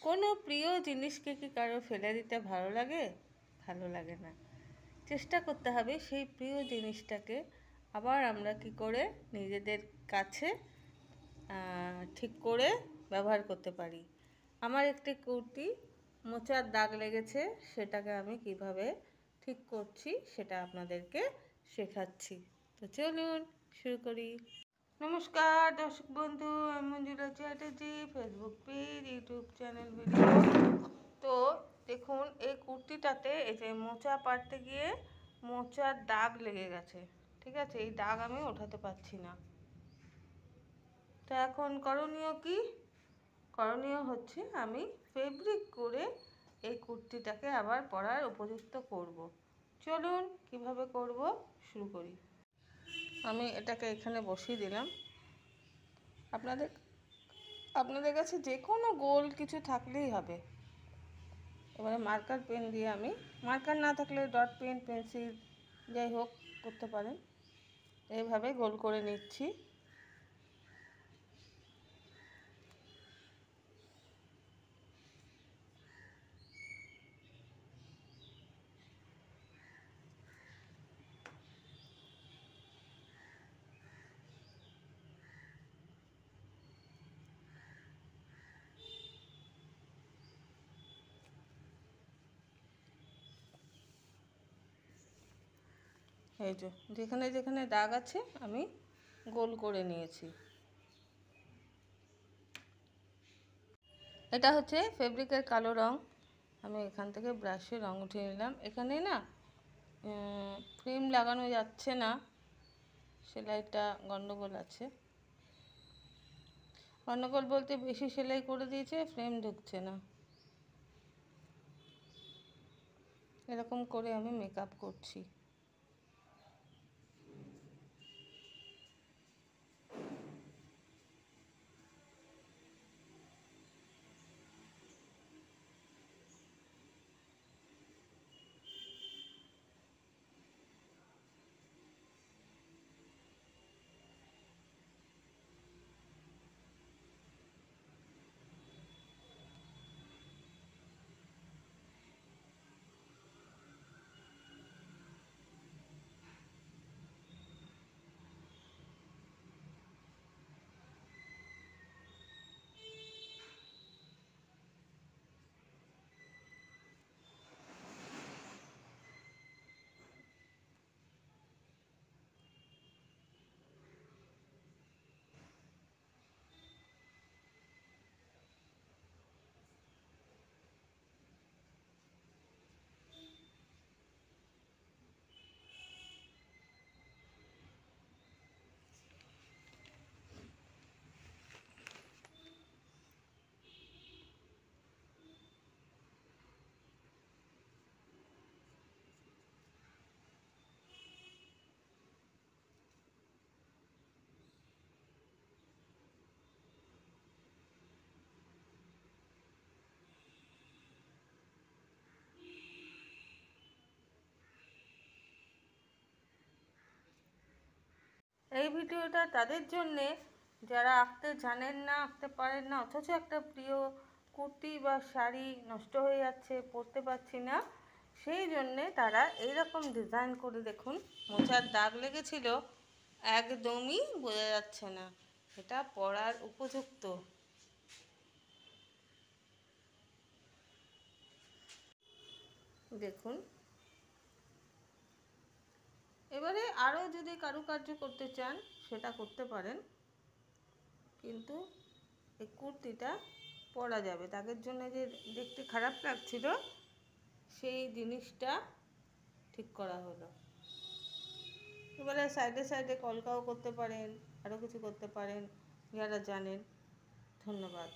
কোনো প্রিয় জিনিসকে কি কারো ফেলে দিতে ভালো লাগে? ভালো লাগে না। চেষ্টা করতে হবে সেই প্রিয় জিনিসটাকে আবার আমরা কি করে নিজেদের কাছে ঠিক করে ব্যবহার করতে পারি। আমার একটি কুর্তি মোচার দাগ লেগেছে, সেটাকে আমি কিভাবে ঠিক করছি সেটা আপনাদেরকে শেখাচ্ছি। তো চলুন শুরু করি। নমস্কার দর্শক বন্ধু, আমি Manjula Chatterjee, Facebook page, YouTube channel, video. তো দেখুন, এই কুর্তিটাতে এই যে মোচা পাড়তে গিয়ে মোচার দাগ লেগে গেছে। ঠিক আছে, এই দাগ আমি ওঠাতে পারছি না। তো এখন করণীয় কি? করণীয় হচ্ছে আমি ফেব্রিক করে এই কুর্তিটাকে আবার পরার উপযুক্ত করব। চলুন কিভাবে করব শুরু করি। আমি এটাকে এখানে বসিয়ে দিলাম। আপনাদের কাছে যে কোনো গোল কিছু থাকলেই হবে। এবারে মার্কার পেন দিয়ে আমি, মার্কার না থাকলে ডট পেন, পেন্সিল যাই হোক করতে পারেন। এইভাবে গোল করে নিচ্ছি। এই যে যেখানে যেখানে দাগ আছে আমি গোল করে নিয়েছি। এটা হচ্ছে ফেব্রিকের কালো রং। আমি এখান থেকে ব্রাশে রং উঠিয়ে নিলাম। এখানে না ফ্রেম লাগানো যাচ্ছে না, সেলাইটা গন্ডগোল আছে। গন্ডগোল বলতে বেশি সেলাই করে দিয়েছে, ফ্রেম ঢুকছে না। এরকম করে আমি মেকআপ করছি। এই ভিডিওটা তাদের জন্যে যারা আঁকতে জানেন না, আঁকতে পারেন না, অথচ একটা প্রিয় কুর্তি বা শাড়ি নষ্ট হয়ে যাচ্ছে, পরতে পারছি না, সেই জন্যে তারা এইরকম ডিজাইন করে দেখুন। মোচার দাগ লেগেছিল, একদমই বোঝা যাচ্ছে না এটা পরার উপযুক্ত। দেখুন, এবারে আরও যদি কারুকার্য করতে চান সেটা করতে পারেন, কিন্তু এই কুর্তিটা পরা যাবে। দাগের জন্য যে দেখতে খারাপ লাগছিল সেই জিনিসটা ঠিক করা হলো। এবারে সাইডে সাইডে কলকাও করতে পারেন, আরও কিছু করতে পারেন যারা জানেন। ধন্যবাদ।